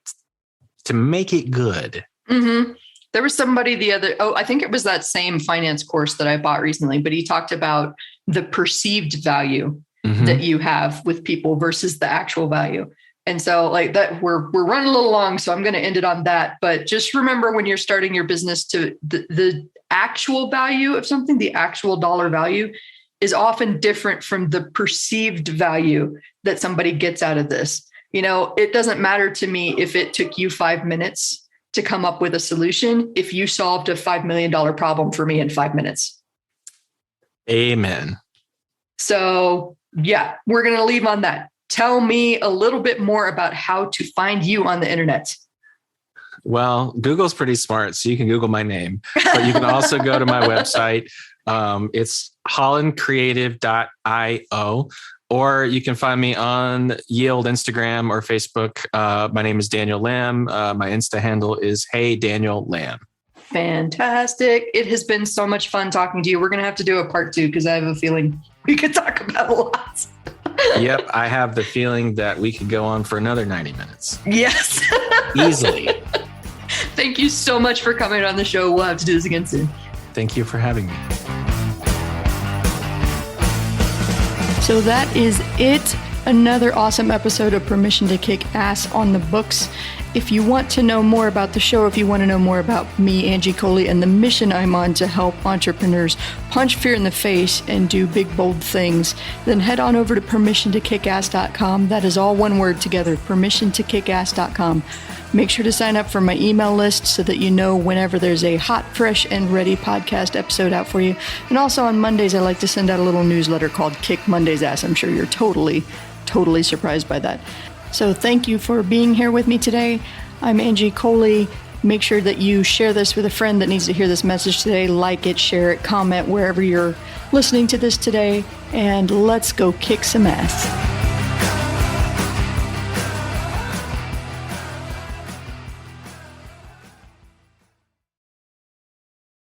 Speaker 2: good.
Speaker 1: There was somebody I think it was that same finance course that I bought recently, but he talked about the perceived value that you have with people versus the actual value. And so like that, we're running a little long, so I'm going to end it on that. But just remember when you're starting your business to the actual value of something, the actual dollar value is often different from the perceived value that somebody gets out of this. It doesn't matter to me if it took you 5 minutes to come up with a solution, if you solved a $5 million problem for me in 5 minutes.
Speaker 2: Amen.
Speaker 1: So yeah, we're going to leave on that. Tell me a little bit more about how to find you on the internet.
Speaker 2: Well, Google's pretty smart, so you can Google my name, but you can also go to my website. It's hollandcreative.io, or you can find me on Yield, Instagram, or Facebook. My name is Daniel Lamb. My Insta handle is Hey Daniel Lamb.
Speaker 1: Fantastic. It has been so much fun talking to you. We're going to have to do a part 2 because I have a feeling we could talk about a lot.
Speaker 2: Yep. I have the feeling that we could go on for another 90 minutes.
Speaker 1: Yes.
Speaker 2: Easily.
Speaker 1: Thank you so much for coming on the show. We'll have to do this again soon.
Speaker 2: Thank you for having me.
Speaker 1: So that is it. Another awesome episode of Permission to Kick Ass on the books. If you want to know more about the show, if you want to know more about me, Angie Coley, and the mission I'm on to help entrepreneurs punch fear in the face and do big, bold things, then head on over to permissiontokickass.com. That is all one word together, permissiontokickass.com. Make sure to sign up for my email list so that you know whenever there's a hot, fresh, and ready podcast episode out for you. And also on Mondays, I like to send out a little newsletter called Kick Monday's Ass. I'm sure you're totally surprised by that. So thank you for being here with me today. I'm Angie Coley. Make sure that you share this with a friend that needs to hear this message today. Like it, share it, comment wherever you're listening to this today, and let's go kick some ass.